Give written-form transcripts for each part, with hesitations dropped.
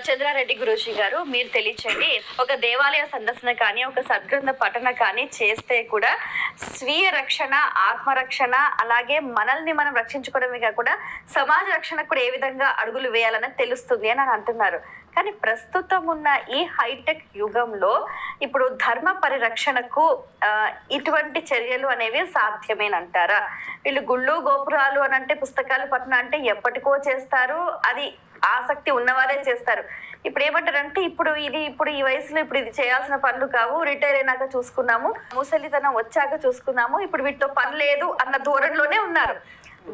చంద్రారెడ్డి గురూజీ గారు, మీరు తెలియచేయండి, ఒక దేవాలయ సందర్శన కానీ ఒక సద్గ్రంథ పఠన కానీ చేస్తే కూడా స్వీయ రక్షణ, ఆత్మరక్షణ, అలాగే మనల్ని మనం రక్షించుకోవడమే కాకుండా సమాజ రక్షణకు కూడా ఏ విధంగా అడుగులు వేయాలని తెలుస్తుంది అని అంటున్నారు. కానీ ప్రస్తుతం ఉన్న ఈ హైటెక్ యుగంలో ఇప్పుడు ధర్మ పరిరక్షణకు ఇటువంటి చర్యలు అనేవి సాధ్యమేనంటారా? వీళ్ళు గుళ్ళు గోపురాలు అని అంటే, పుస్తకాలు పఠనం అంటే ఎప్పటికో చేస్తారు, అది ఆసక్తి ఉన్నవారే చేస్తారు. ఇప్పుడు ఏమంటారంటే, ఇప్పుడు ఈ వయసులో ఇప్పుడు ఇది చేయాల్సిన పనులు కావు, రిటైర్ అయినాక చూసుకున్నాము, ముసలితనం వచ్చాక చూసుకున్నాము, ఇప్పుడు వీటితో పని లేదు అన్న ధోరణిలోనే ఉన్నారు.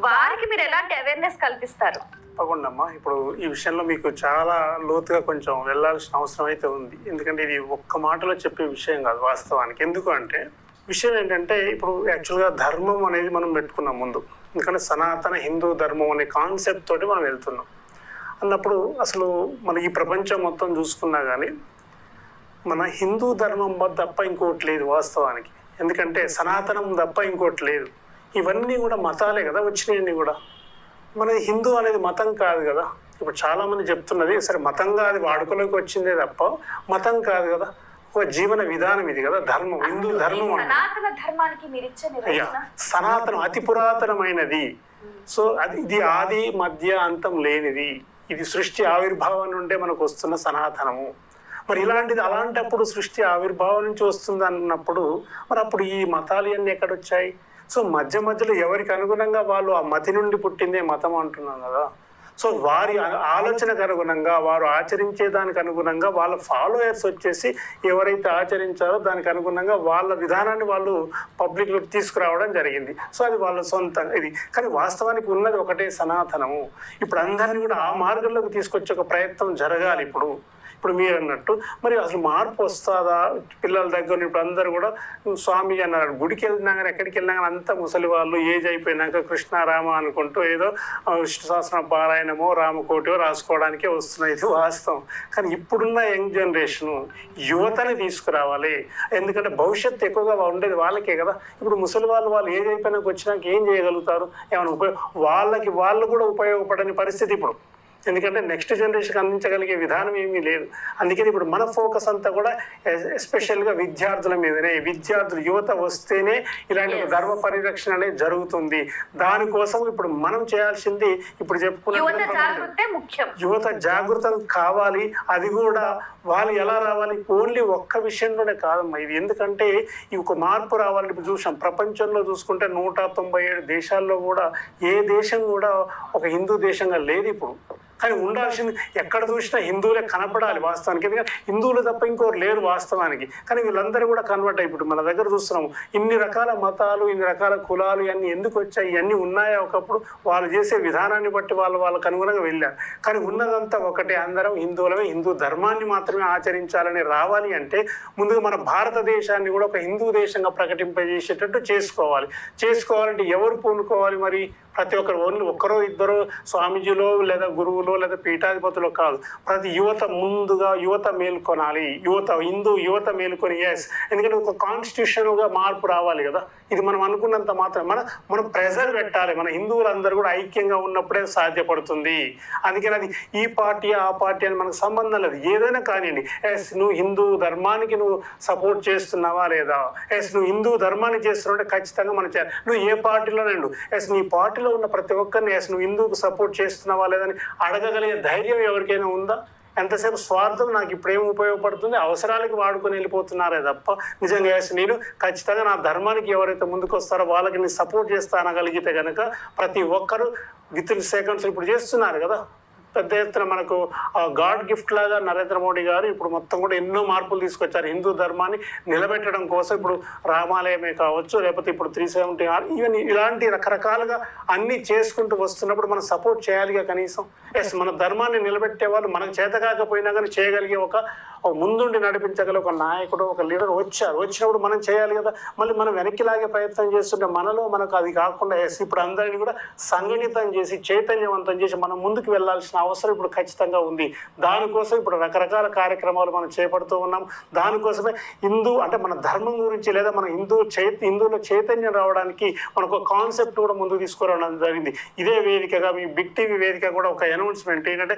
వారికి మీరు ఎలాంటి అవేర్నెస్ కల్పిస్తారు? తప్పకుండా అమ్మా. ఇప్పుడు ఈ విషయంలో మీకు చాలా లోతుగా కొంచెం వెళ్ళాల్సిన అవసరం అయితే ఉంది. ఎందుకంటే ఇది ఒక్క మాటలో చెప్పే విషయం కాదు వాస్తవానికి. ఎందుకు అంటే విషయం ఏంటంటే, ఇప్పుడు యాక్చువల్గా ధర్మం అనేది మనం పెట్టుకున్నాం ముందు. ఎందుకంటే సనాతన హిందూ ధర్మం అనే కాన్సెప్ట్ తోటి మనం వెళ్తున్నాం అన్నప్పుడు, అసలు మన ఈ ప్రపంచం మొత్తం చూసుకున్నా కానీ మన హిందూ ధర్మం తప్ప ఇంకోటి లేదు వాస్తవానికి. ఎందుకంటే సనాతనం తప్ప ఇంకోటి లేదు. ఇవన్నీ కూడా మతాలే కదా వచ్చినాయన్నీ కూడా. మన హిందూ అనేది మతం కాదు కదా. ఇప్పుడు చాలా మంది చెప్తున్నది, సరే మతంగా అది వాడుకలోకి వచ్చిందే తప్ప మతం కాదు కదా, ఒక జీవన విధానం ఇది కదా ధర్మం. హిందూ ధర్మం సనాతనం అతి పురాతనమైనది. సో ఇది ఆది మధ్య అంతం లేనిది. ఇది సృష్టి ఆవిర్భావం నుండే మనకు వస్తున్న సనాతనము. మరి ఇలాంటిది అలాంటప్పుడు సృష్టి ఆవిర్భావం నుంచి వస్తుంది అన్నప్పుడు మరి అప్పుడు ఈ మతాలు అన్నీ ఎక్కడొచ్చాయి? సో మధ్యలో ఎవరికి అనుగుణంగా వాళ్ళు ఆ మతి నుండి పుట్టిందే మతం అంటున్నాం కదా. సో వారి ఆలోచనకు అనుగుణంగా, వారు ఆచరించే దానికి అనుగుణంగా వాళ్ళ ఫాలోయర్స్ వచ్చేసి ఎవరైతే ఆచరించారో దానికి అనుగుణంగా వాళ్ళ విధానాన్ని వాళ్ళు పబ్లిక్లో తీసుకురావడం జరిగింది. సో అది వాళ్ళ సొంత ఇది. కానీ వాస్తవానికి ఉన్నది ఒకటే సనాతనము. ఇప్పుడు అందరినీ కూడా ఆ మార్గంలోకి తీసుకొచ్చే ఒక ప్రయత్నం జరగాలి. ఇప్పుడు మీరు అన్నట్టు మరి అసలు మార్పు వస్తుందా పిల్లల దగ్గర? ఇప్పుడు అందరూ కూడా స్వామి అన్నారు, గుడికి వెళ్ళినా కానీ ఎక్కడికి వెళ్ళినా కానీ అంతా ముసలి వాళ్ళు ఏజ్ అయిపోయినాక కృష్ణారామ అనుకుంటూ ఏదో విష్ణు సహస్ర పారాయణమో రామకోటియో రాసుకోవడానికే వస్తున్నాయి. ఇది వాస్తవం. కానీ ఇప్పుడున్న యంగ్ జనరేషను యువతని తీసుకురావాలి. ఎందుకంటే భవిష్యత్తు ఎక్కువగా ఉండేది వాళ్ళకే కదా. ఇప్పుడు ముసలి వాళ్ళు ఏజ్ అయిపోయినాక వచ్చినాక ఏం చేయగలుగుతారు? ఏమైనా వాళ్ళు కూడా ఉపయోగపడని పరిస్థితి ఇప్పుడు. ఎందుకంటే నెక్స్ట్ జనరేషన్కి అందించగలిగే విధానం ఏమీ లేదు. అందుకని ఇప్పుడు మన ఫోకస్ అంతా కూడా ఎస్పెషల్గా విద్యార్థుల మీదనే. విద్యార్థులు యువత వస్తేనే ఇలాంటి ఒక ధర్మ పరిరక్షణ అనేది జరుగుతుంది. దానికోసం ఇప్పుడు మనం చేయాల్సింది ఇప్పుడు చెప్పుకున్న యువత జాగృతం కావాలి. అది కూడా వాళ్ళు ఎలా రావాలి? ఓన్లీ ఒక్క విషయంలోనే కాదమ్మా ఇది. ఎందుకంటే ఈ ఒక మార్పు రావాలి. ఇప్పుడు చూసాం ప్రపంచంలో చూసుకుంటే 197 దేశాల్లో కూడా ఏ దేశం కూడా ఒక హిందూ దేశంగా లేదు ఇప్పుడు. కానీ ఉండాల్సింది ఎక్కడ చూసినా హిందువులే కనపడాలి వాస్తవానికి. ఎందుకంటే హిందువులు తప్ప ఇంకోరు లేరు వాస్తవానికి. కానీ వీళ్ళందరూ కూడా కన్వర్ట్ అయిపోయి మన దగ్గర చూస్తున్నాము ఇన్ని రకాల మతాలు, ఇన్ని రకాల కులాలు ఇవన్నీ ఎందుకు వచ్చాయి? ఇవన్నీ ఉన్నాయా ఒకప్పుడు? వాళ్ళు చేసే విధానాన్ని బట్టి వాళ్ళకు అనుగుణంగా వెళ్ళారు. కానీ ఉన్నదంతా ఒకటే, అందరం హిందువులమే, హిందూ ధర్మాన్ని మాత్రమే ఆచరించాలని రావాలి అంటే ముందుగా మన భారతదేశాన్ని కూడా ఒక హిందూ దేశంగా ప్రకటింపజేసేటట్టు చేసుకోవాలంటే ఎవరు పూనుకోవాలి? మరి ప్రతి ఒక్కరు ఓన్లీ ఒక్కరో ఇద్దరు స్వామీజీలో లేదా గురువులో లేదా పీఠాధిపతులు కాదు. ప్రతి యువత ముందుగా యువత మేల్కొనాలి. హిందూ యువత మేల్కొని ఎందుకంటే ఒక కాన్స్టిట్యూషన్గా మార్పు రావాలి కదా. ఇది మనం అనుకున్నంత మాత్రం మనం ప్రెజర్ పెట్టాలి. మన హిందువులందరూ కూడా ఐక్యంగా ఉన్నప్పుడే సాధ్యపడుతుంది. అందుకని అది ఈ పార్టీ ఆ పార్టీ అని మనకు సంబంధం లేదు. ఏదైనా కానివ్వండి, నువ్వు హిందూ ధర్మానికి నువ్వు సపోర్ట్ చేస్తున్నావా లేదా? నువ్వు హిందూ ధర్మాన్ని చేస్తున్నావు అంటే ఖచ్చితంగా మనం చేయాలి. నువ్వు ఏ పార్టీలోనే నీ పార్టీలో ఉన్న ప్రతి ఒక్కరిని నువ్వు హిందూకు సపోర్ట్ చేస్తున్నావా లేదని అడగగలిగే ధైర్యం ఎవరికైనా ఉందా? ఎంతసేపు స్వార్థం, నాకు ఇప్పుడేం ఉపయోగపడుతుంది, అవసరాలకి వాడుకొని వెళ్ళిపోతున్నారే తప్ప నిజంగా నేను ఖచ్చితంగా నా ధర్మానికి ఎవరైతే ముందుకు వస్తారో వాళ్ళకి నేను సపోర్ట్ చేస్తానగలిగితే కనుక ప్రతి ఒక్కరూ విత్ ఇన్ సెకండ్స్ ఇప్పుడు చేస్తున్నారు కదా. పెద్ద ఎత్తున మనకు గాడ్ గిఫ్ట్ లాగా నరేంద్ర మోడీ గారు ఇప్పుడు మొత్తం కూడా ఎన్నో మార్పులు తీసుకొచ్చారు హిందూ ధర్మాన్ని నిలబెట్టడం కోసం. ఇప్పుడు రామాలయమే కావచ్చు, లేకపోతే ఇప్పుడు 370 ఈవెన్ ఇలాంటి రకరకాలుగా అన్నీ చేసుకుంటూ వస్తున్నప్పుడు మనం సపోర్ట్ చేయాలిగా కనీసం. మన ధర్మాన్ని నిలబెట్టే వాళ్ళు మనకు చేత కాకపోయినా కానీ చేయగలిగే ఒక ముందుండి నడిపించగల ఒక నాయకుడు, ఒక లీడర్ వచ్చినప్పుడు మనం చేయాలి కదా. మళ్ళీ మనం వెనక్కి లాగే ప్రయత్నం చేస్తుంటే మనకు అది కాకుండా ఇప్పుడు అందరినీ కూడా సంఘటితం చేసి చైతన్యవంతం చేసి మనం ముందుకు వెళ్ళాల్సిన చేయాల్సిన అవసరం ఇప్పుడు ఖచ్చితంగా ఉంది. దానికోసం ఇప్పుడు రకరకాల కార్యక్రమాలు మనం చేపడుతూ ఉన్నాం. దానికోసమే హిందూ అంటే మన ధర్మం గురించి లేదా మన హిందువుల చైతన్యం రావడానికి మనకు కాన్సెప్ట్ కూడా ముందుకు తీసుకురావడం జరిగింది. ఇదే వేదికగా మీ బిగ్ టీవీ వేదిక కూడా ఒక అనౌన్స్మెంట్ ఏంటంటే,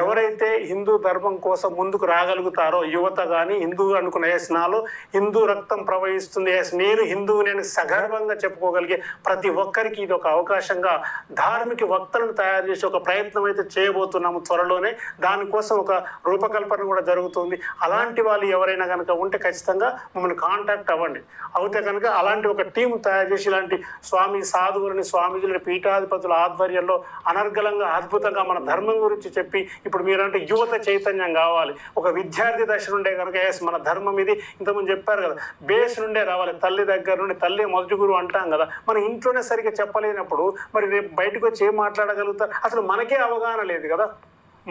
ఎవరైతే హిందూ ధర్మం కోసం ముందుకు రాగలుగుతారో యువత కానీ హిందూ అనుకున్న నాలో హిందూ రక్తం ప్రవహిస్తుంది, నేను హిందువు నేను సగర్వంగా చెప్పుకోగలిగే ప్రతి ఒక్కరికి ఇది ఒక అవకాశంగా ధార్మిక వక్తలను తయారు చేసి ఒక ప్రయత్నం అయితే చేయబోతున్నాము త్వరలోనే. దానికోసం ఒక రూపకల్పన కూడా జరుగుతుంది. అలాంటి వాళ్ళు ఎవరైనా కనుక ఉంటే ఖచ్చితంగా మమ్మల్ని కాంటాక్ట్ అవ్వండి. అవుతే కనుక అలాంటి ఒక టీం తయారు చేసి ఇలాంటి స్వామి సాధువులని స్వామీజీలని పీఠాధిపతుల ఆధ్వర్యంలో అనర్గళంగా అద్భుతంగా మన ధర్మం గురించి చెప్పి, ఇప్పుడు మీరంటే యువత చైతన్యం కావాలి. ఒక విద్యార్థి దశ నుండే కనుక మన ధర్మం ఇది ఇంతకుముందు చెప్పారు కదా, బేస్ నుండే రావాలి. తల్లి దగ్గర నుండి, తల్లి మొదటి గురువు అంటాం కదా, మన ఇంట్లోనే సరిగ్గా చెప్పలేనప్పుడు మరి రేపు బయటకు వచ్చి ఏం మాట్లాడగలుగుతారు? అసలు మనకే అవగాహన లేదు కదా.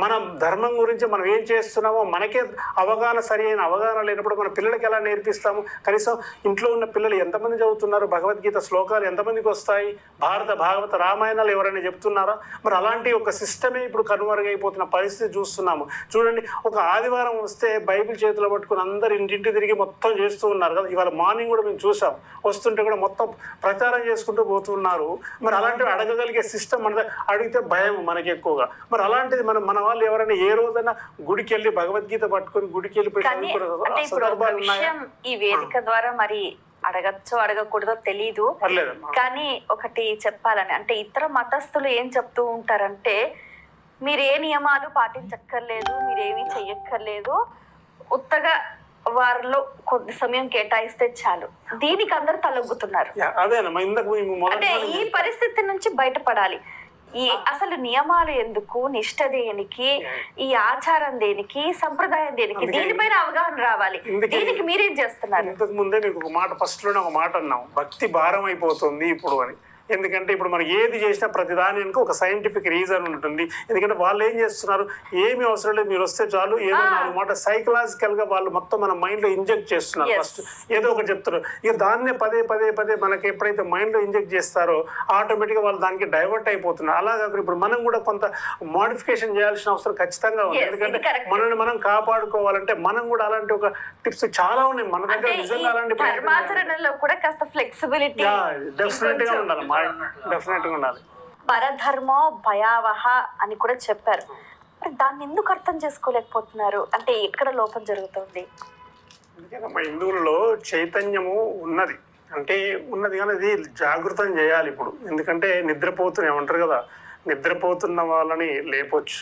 మన ధర్మం గురించి మనం ఏం చేస్తున్నామో మనకే సరైన అవగాహన లేనప్పుడు మన పిల్లలకి ఎలా నేర్పిస్తాము? కనీసం ఇంట్లో ఉన్న పిల్లలు ఎంతమంది చదువుతున్నారు? భగవద్గీత శ్లోకాలు ఎంతమందికి వస్తాయి? భారత భాగవత రామాయణాలు ఎవరైనా చెప్తున్నారా? మరి అలాంటి ఒక సిస్టమే ఇప్పుడు కనుమరుగైపోతున్న పరిస్థితి చూస్తున్నాము. చూడండి, ఒక ఆదివారం వస్తే బైబిల్ చేతిలో పట్టుకుని అందరు ఇంటింటి తిరిగి మొత్తం చేస్తూ ఉన్నారు కదా. ఇవాళ మార్నింగ్ కూడా మేము చూసాం, వస్తుంటే కూడా మొత్తం ప్రచారం చేసుకుంటూ పోతున్నారు. మరి అలాంటివి అడగగలిగే సిస్టమ్ మన అడిగితే భయం మనకి ఎక్కువగా. మరి అలాంటిది మన వాళ్ళు ఎవరైనా ఏ రోజైనా గుడికి వెళ్ళి భగవద్గీత పట్టుకొని గుడికి వెళ్ళిపోయి ఈ వేదిక ద్వారా మరి అడగచ్చో అడగకూడదో తెలీదు, కానీ ఒకటి చెప్పాలని అంటే ఇతర మతస్థులు ఏం చెప్తూ ఉంటారంటే, మీరు ఏ నియమాలు పాటించక్కర్లేదు, మీరేమీ చెయ్యక్కర్లేదు, ఉత్తగా వారిలో కొద్ది సమయం కేటాయిస్తే చాలు. దీనికి అందరూ తలొగ్గుతున్నారు. అంటే ఈ పరిస్థితి నుంచి బయటపడాలి. ఈ అసలు నియమాలు ఎందుకు, నిష్ఠ దేనికి, ఈ ఆచారం దేనికి, సంప్రదాయం దేనికి, దీనిపైన అవగాహన రావాలి. దీనికి మీరేం చేస్తున్నారు? ఇంతకు ముందే మీకు ఒక మాట, ఫస్ట్ లోనే ఒక మాట అన్నాం, భక్తి భారం అయిపోతుంది ఇప్పుడు అని. ఎందుకంటే ఇప్పుడు మనం ఏది చేసినా ప్రతిదానికి ఒక సైంటిఫిక్ రీజన్ ఉంటుంది. ఎందుకంటే వాళ్ళు ఏం చేస్తున్నారు, ఏమి అవసరం లేదు, మీరు వస్తే చాలు, ఏదో నాలుగు మాట సైకలాజికల్ గా వాళ్ళు మొత్తం మన మైండ్ లో ఇంజెక్ట్ చేస్తున్నారు. ఫస్ట్ ఏదో ఒకటి చెప్తారు, ఇక దాన్నే పదే పదే పదే మనకి ఎప్పుడైతే మైండ్ లో ఇంజెక్ట్ చేస్తారో ఆటోమేటిక్ గా వాళ్ళు దానికి డైవర్ట్ అయిపోతున్నారు. అలాగే ఇప్పుడు మనం కూడా కొంత మోడిఫికేషన్ చేయాల్సిన అవసరం ఖచ్చితంగా ఉంది. ఎందుకంటే మనల్ని మనం కాపాడుకోవాలంటే మనం కూడా అలాంటి ఒక టిప్స్ చాలా ఉన్నాయి మన దగ్గర. నిజంగా అలాంటి ధర్మాచరణలో కూడా కాస్త ఫ్లెక్సిబిలిటీ డెఫినెట్ గా ఉండాలి. డెఫినెట్గా ఉండాలి. పరధర్మో భయావహ అని కూడా చెప్పారు. దాన్ని ఎందుకు అర్థం చేసుకోలేకపోతున్నారు? అంటే ఎక్కడ లోపం జరుగుతుంది? మా హిందువుల్లో చైతన్యము ఉన్నది, అంటే ఉన్నది కానీ అది జాగృతం చేయాలి ఇప్పుడు. ఎందుకంటే ఏమంటారు కదా, నిద్రపోతున్న వాళ్ళని లేపొచ్చు,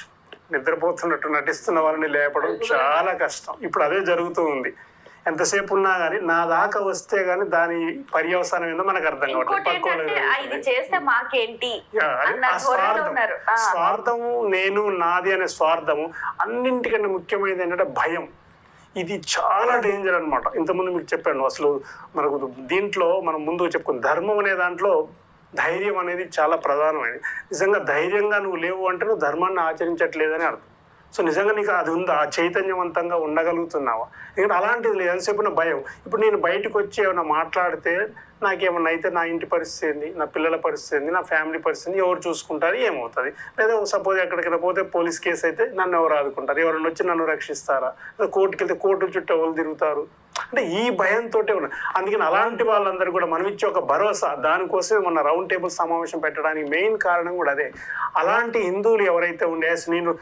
నిద్రపోతున్నట్టు నటిస్తున్న వాళ్ళని లేపడం చాలా కష్టం. ఇప్పుడు అదే జరుగుతూ ఉంది. ఎంతసేపు ఉన్నా కానీ నా దాకా వస్తే గానీ దాని పర్యవసానం ఏందో మనకు అర్థం కావట్లేదు. స్వార్థము, నేను నాది అనే స్వార్థము, అన్నింటికంటే ముఖ్యమైనది ఏంటంటే భయం. ఇది చాలా డేంజర్ అనమాట. ఇంతకుముందు మీకు చెప్పాను, అసలు మనకు దీంట్లో మనం ముందు చెప్పుకున్న ధర్మం అనే దాంట్లో ధైర్యం అనేది చాలా ప్రధానమైనది. నిజంగా ధైర్యంగా నువ్వు లేవు అంటే నువ్వు ధర్మాన్ని ఆచరించట్లేదని అర్థం. సో నిజంగా నీకు అది ఉందా, చైతన్యవంతంగా ఉండగలుగుతున్నావా? ఎందుకంటే అలాంటిది లేదు, ఎంతసేపు భయం. ఇప్పుడు నేను బయటకు వచ్చి ఏమైనా మాట్లాడితే నాకేమన్నా అయితే నా ఇంటి పరిస్థితి ఏంది, నా పిల్లల పరిస్థితి ఏంది, నా ఫ్యామిలీ పరిస్థితి ఎవరు చూసుకుంటారు, ఏమవుతుంది? లేదా సపోజ్ ఎక్కడికైనా పోతే పోలీస్ కేసు అయితే నన్ను ఎవరు ఆదుకుంటారు, ఎవరైనా వచ్చి నన్ను రక్షిస్తారా? లేదా కోర్టుకి వెళ్తే కోర్టు చుట్టూ ఎవరు తిరుగుతారు? అంటే ఈ భయంతో ఉన్నాయి. అందుకని అలాంటి వాళ్ళందరూ కూడా మనం ఇచ్చే ఒక భరోసా, దానికోసమే మన రౌండ్ టేబుల్ సమావేశం పెట్టడానికి మెయిన్ కారణం కూడా అదే. అలాంటి హిందువులు ఎవరైతే ఉండే నేను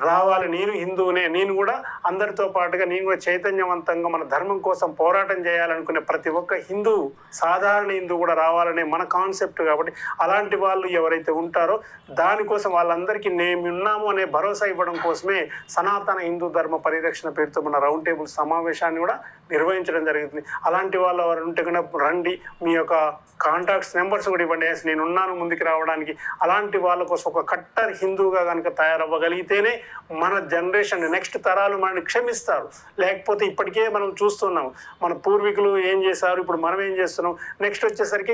రావాలి, నేను హిందువునే, నేను కూడా అందరితో పాటుగా నేను కూడా చైతన్యవంతంగా మన ధర్మం కోసం పోరాటం చేయాలనుకునే ప్రతి ఒక్క హిందూ, సాధారణ హిందూ కూడా రావాలనే మన కాన్సెప్ట్. కాబట్టి అలాంటి వాళ్ళు ఎవరైతే ఉంటారో దానికోసం వాళ్ళందరికీ మేమున్నాము అనే భరోసా ఇవ్వడం కోసమే సనాతన హిందూ ధర్మ పరిరక్షణ పేరుతో మన రౌండ్ టేబుల్ సమావేశాన్ని కూడా నిర్వహించడం జరుగుతుంది. అలాంటి వాళ్ళు ఎవరు ఉంటే కనుక రండి, మీ యొక్క కాంటాక్ట్స్ నెంబర్స్ కూడా ఇవ్వండి, నేనున్నాను ముందుకు రావడానికి. అలాంటి వాళ్ళ కోసం ఒక కట్టర్ హిందూగా కనుక తయారవ్వగలిగితేనే మన జనరేషన్ నెక్స్ట్ తరాలు మనల్ని క్షమిస్తారు. లేకపోతే ఇప్పటికే మనం చూస్తున్నాం మన పూర్వీకులు ఏం చేశారు, ఇప్పుడు మనం ఏం చేస్తున్నాం. నెక్స్ట్ వచ్చేసరికి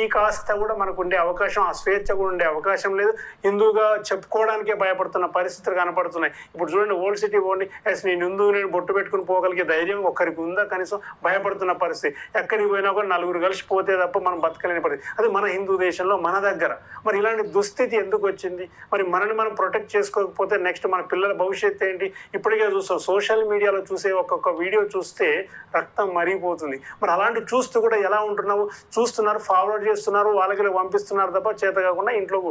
ఈ కాస్త కూడా మనకు ఉండే అవకాశం, ఆ స్వేచ్ఛ కూడా ఉండే అవకాశం లేదు. హిందూగా చెప్పుకోవడానికే భయపడుతున్న పరిస్థితులు కనపడుతున్నాయి. ఇప్పుడు చూడండి, ఓల్డ్ సిటీ పోండి, ఎస్ నేను హిందూ, నేను బొట్టు పెట్టుకుని పోగలిగే ధైర్యం ఒక్కరికి ఉందా? కనీసం భయపడుతున్న పరిస్థితి. ఎక్కడికి పోయినా కూడా నలుగురు కలిసి పోతే తప్ప మనం బతకలేని పరిస్థితి. అది మన హిందూ దేశంలో మన దగ్గర. మరి ఇలాంటి దుస్థితి ఎందుకు వచ్చింది? మరి మనని మనం ప్రొటెక్ట్ చేసుకోకపోతే నెక్స్ట్ మన పిల్లల భవిష్యత్తు ఏంటి? ఇప్పటికే చూస్తాం, సోషల్ మీడియాలో చూసే ఒక్కొక్క వీడియో చూస్తే రక్తం మరిగిపోతుంది. మరి అలాంటి చూస్తూ కూడా ఎలా ఉంటున్నావు? చూస్తున్నారు, ఫార్వర్డ్ చేస్తున్నారు, వాళ్ళకి పంపిస్తున్నారు తప్ప చేత కాకుండా ఇంట్లో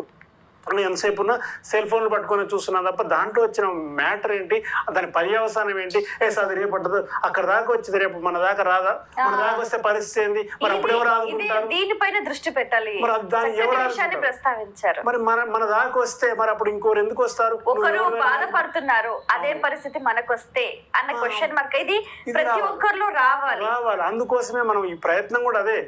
ఎంతసేపు ఉన్న సెల్ ఫోన్లు పట్టుకొని చూస్తున్నాం తప్ప దాంట్లో వచ్చిన మ్యాటర్ ఏంటి, దాని పర్యవసానం ఏంటి? అది రేపు పట్టదు, అక్కడ దాకా వచ్చింది, రేపు మన దాకా రాదా? మన దాకా వస్తే పరిస్థితి ఏంది? మరి అప్పుడు ఎవరు ఆదుకుంటారు? దీనిపైన దృష్టి పెట్టాలి. మరి దాన్ని ఎవరు ప్రస్తావించారు? మరి మన దాకా వస్తే మరి అప్పుడు ఇంకోరు ఎందుకు వస్తారు? ఒకరు బాధపడుతున్నారు, అదే పరిస్థితి మనకు వస్తే అన్న క్వశ్చన్ మార్క్ ఇది ప్రతి ఒక్కరిలో రావాలి. అందుకోసమే మనం ఈ ప్రయత్నం కూడా అదే.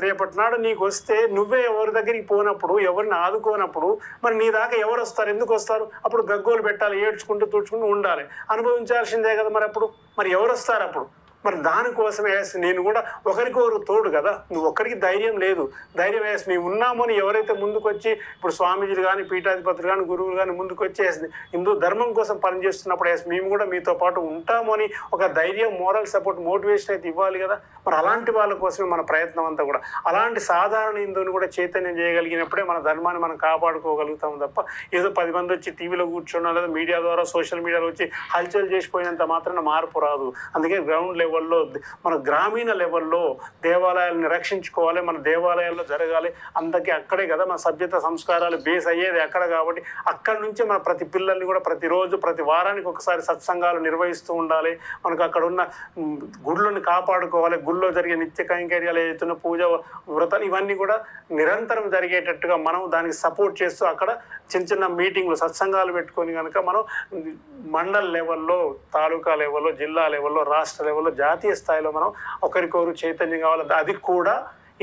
రేపటి నాడు నీకు వస్తే నువ్వే ఎవరి దగ్గరికి పోనప్పుడు, ఎవరిని ఆదుకోనప్పుడు మరి నీ దాకా ఎవరు వస్తారు? ఎందుకు వస్తారు? అప్పుడు గగ్గోలు పెట్టాలి, ఏడ్చుకుంటూ తుడుచుకుంటూ ఉండాలి, అనుభవించాల్సిందే కదా. మరి అప్పుడు మరి ఎవరు వస్తారు అప్పుడు? మరి దానికోసమే నేను కూడా ఒకరికొకరు తోడు కదా. నువ్వు ఒక్కడికి ధైర్యం లేదు, ధైర్యం మేము ఉన్నాము అని ఎవరైతే ముందుకు వచ్చి, ఇప్పుడు స్వామీజీలు కానీ, పీఠాధిపతులు కానీ, గురువులు కానీ ముందుకు వచ్చి హిందూ ధర్మం కోసం పనిచేస్తున్నప్పుడు మేము కూడా మీతో పాటు ఉంటాము అని ఒక ధైర్యం, మోరల్ సపోర్ట్, మోటివేషన్ అయితే ఇవ్వాలి కదా. మరి అలాంటి వాళ్ళ కోసమే మన ప్రయత్నం అంతా కూడా. అలాంటి సాధారణ హిందువుని కూడా చైతన్యం చేయగలిగినప్పుడే మన ధర్మాన్ని మనం కాపాడుకోగలుగుతాం తప్ప ఏదో 10 మంది వచ్చి టీవీలో కూర్చోడం లేదా మీడియా ద్వారా, సోషల్ మీడియాలో వచ్చి హల్చల్ చేసిపోయినంత మాత్రాన మార్పు రాదు. అందుకే గ్రౌండ్ లెవెల్లో, మన గ్రామీణ లెవెల్లో దేవాలయాలను రక్షించుకోవాలి, మన దేవాలయాల్లో జరగాలి. అందుకే అక్కడే కదా మన సభ్యత సంస్కారాలు బేస్ అయ్యేది అక్కడ. కాబట్టి అక్కడి నుంచే మన ప్రతి పిల్లల్ని కూడా ప్రతిరోజు, ప్రతి వారానికి ఒకసారి సత్సంగాలు నిర్వహిస్తూ ఉండాలి. మనకు అక్కడ ఉన్న గుళ్ళని కాపాడుకోవాలి. గుళ్ళో జరిగే నిత్య కైంకర్యాలు ఏదైతున్న పూజ, వ్రతాలు ఇవన్నీ కూడా నిరంతరం జరిగేటట్టుగా మనం దానికి సపోర్ట్ చేస్తూ అక్కడ చిన్న చిన్న మీటింగ్లు, సత్సంగాలు పెట్టుకొని కనుక మనం మండల్ లెవెల్లో, తాలూకా లెవెల్లో, జిల్లా లెవెల్లో, రాష్ట్ర లెవెల్లో, జాతీయ స్థాయిలో మనం ఒకరికొకరు చైతన్యం కావాలి. అది కూడా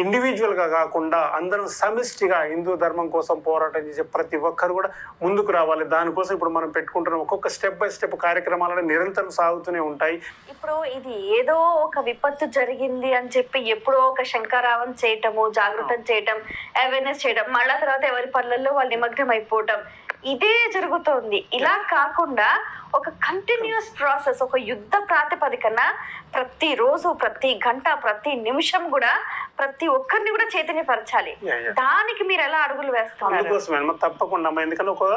ఇండివిజువల్గా కాకుండా అందరం సమిష్టిగా హిందూ ధర్మం కోసం పోరాటం చేసే ప్రతి ఒక్కరు కూడా ముందుకు రావాలి. దానికోసం ఇప్పుడు మనం పెట్టుకుంటున్న ఒక్కొక్క స్టెప్ బై స్టెప్ కార్యక్రమాలను నిరంతరం సాగుతూనే ఉంటాయి. ఇప్పుడు ఇది ఏదో ఒక విపత్తు జరిగింది అని చెప్పి ఎప్పుడో ఒక శంకారావం చేయటము, జాగృతం చేయటం, అవేర్నెస్ చేయడం, మళ్ళా తర్వాత ఎవరి పనులలో వాళ్ళు నిమగ్నం అయిపోవటం, ఇదే జరుగుతోంది. ఇలా కాకుండా ఒక కంటిన్యూస్ ప్రాసెస్, ఒక యుద్ధ ప్రాతిపదికన ప్రతిరోజు, ప్రతి గంట, ప్రతి నిమిషం కూడా ప్రతి ఒక్కరిని కూడా చైతన్యపరచాలి. దానికి మీరు ఎలా అడుగులు వేస్తున్నారు? అందుకోసమే తప్పకుండా, ఎందుకంటే ఒక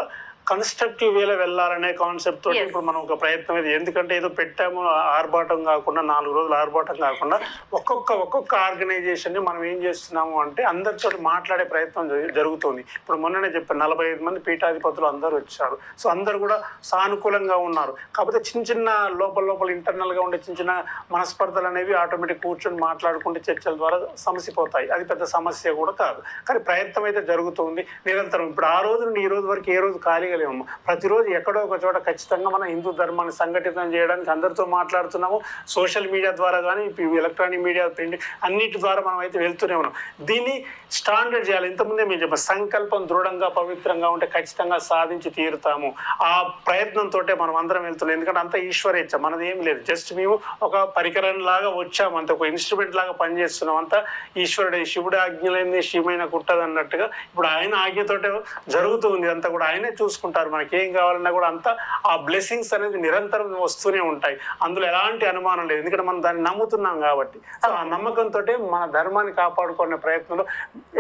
కన్స్ట్రక్టివ్ వేలో వెళ్ళాలనే కాన్సెప్ట్ తోటి ఇప్పుడు మనం ఒక ప్రయత్నం ఇది. ఎందుకంటే ఏదో పెట్టాము ఆర్భాటం కాకుండా, 4 రోజులు ఆర్భాటం కాకుండా ఒక్కొక్క ఆర్గనైజేషన్ని మనం ఏం చేస్తున్నాము అంటే అందరితో మాట్లాడే ప్రయత్నం జరుగుతుంది. ఇప్పుడు మొన్ననే చెప్పాను, 45 మంది పీఠాధిపతులు అందరూ వచ్చారు. సో అందరు కూడా సానుకూలంగా ఉన్నారు. కాకపోతే చిన్న లోపల ఇంటర్నల్గా ఉండే చిన్న మనస్పర్ధలు అనేవి ఆటోమేటిక్ కూర్చొని మాట్లాడుకుంటే చర్చల ద్వారా సమసిపోతాయి. అది పెద్ద సమస్య కూడా కాదు. కానీ ప్రయత్నం అయితే జరుగుతుంది నిరంతరం. ఇప్పుడు ఆ రోజు నుండి ఈ రోజు వరకు ఏ రోజు ఖాళీగా లేము. ప్రతిరోజు ఎక్కడో ఒక చోట ఖచ్చితంగా మన హిందూ ధర్మాన్ని సంఘటితం చేయడానికి అందరితో మాట్లాడుతున్నాము. సోషల్ మీడియా ద్వారా కానీ, ఎలక్ట్రానిక్ మీడియా, ప్రింట్ అన్నిటి ద్వారా మనం అయితే వెళ్తూనే ఉన్నాం. దీన్ని స్టాండర్డ్ చేయాలి. ఇంతకుముందే మేము చెప్పాం, సంకల్పం దృఢంగా పవిత్రంగా ఉంటే ఖచ్చితంగా సాధించి తీరుతాము. ఆ ప్రయత్నంతో మనం అందరం వెళ్తున్నాం. ఎందుకంటే అంత ఈశ్వరేచ్ఛ, మనది ఏం లేదు. జస్ట్ మేము ఒక పరికరం లాగా వచ్చాము, అంత ఒక ఇన్స్ట్రుమెంట్ లాగా పనిచేస్తున్నాం. అంతా ఈశ్వరుడే, శివుడి ఆజ్ఞలేంది శివమైన కుట్టదు అన్నట్టుగా ఇప్పుడు ఆయన ఆజ్ఞతోటే జరుగుతుంది. అంతా కూడా ఆయనే చూసుకుంటారు. మనకి ఏం కావాలన్నా కూడా అంతా ఆ బ్లెస్సింగ్స్ అనేది నిరంతరం వస్తూనే ఉంటాయి. అందులో ఎలాంటి అనుమానం లేదు. ఎందుకంటే మనం దాన్ని నమ్ముతున్నాం కాబట్టి. సో ఆ నమ్మకంతో మన ధర్మాన్ని కాపాడుకునే ప్రయత్నంలో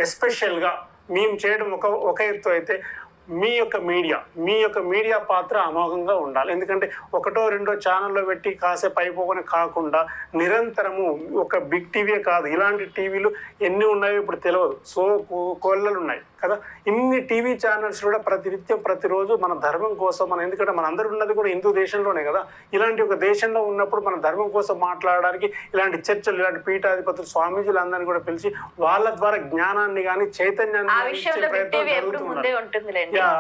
ఎస్పెషల్గా మేము చేయడం ఒక ఎత్తు అయితే, మీ యొక్క మీడియా పాత్ర అమోఘంగా ఉండాలి. ఎందుకంటే 1, 2 ఛానల్లో పెట్టి కాసేపు అయిపోకొని కాకుండా నిరంతరము ఒక బిగ్ టీవీ కాదు, ఇలాంటి టీవీలు ఎన్ని ఉన్నాయో ఇప్పుడు తెలియదు. సో కోళ్ళలు ఉన్నాయి కదా. ఇన్ని టీవీ ఛానల్స్ కూడా ప్రతినిత్యం ప్రతిరోజు మన ధర్మం కోసం, ఎందుకంటే మన అందరూ ఉన్నది కూడా హిందూ దేశంలోనే కదా. ఇలాంటి ఒక దేశంలో ఉన్నప్పుడు మన ధర్మం కోసం మాట్లాడడానికి ఇలాంటి చర్చలు, ఇలాంటి పీఠాధిపతులు, స్వామీజీలు అందరినీ కూడా పిలిచి వాళ్ళ ద్వారా జ్ఞానాన్ని కానీ చైతన్యాన్ని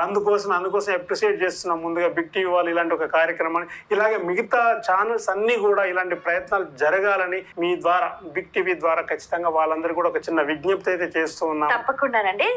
అందుకోసం అప్రిషియేట్ చేస్తున్నాం ముందుగా బిగ్ టీవీ వాళ్ళు ఇలాంటి ఒక కార్యక్రమాన్ని. ఇలాగే మిగతా ఛానల్స్ అన్ని కూడా ఇలాంటి ప్రయత్నాలు జరగాలని మీ ద్వారా, బిగ్ టీవీ ద్వారా ఖచ్చితంగా వాళ్ళందరూ కూడా ఒక చిన్న విజ్ఞప్తి అయితే చేస్తూ ఉన్నాం. తప్పకుండానండి.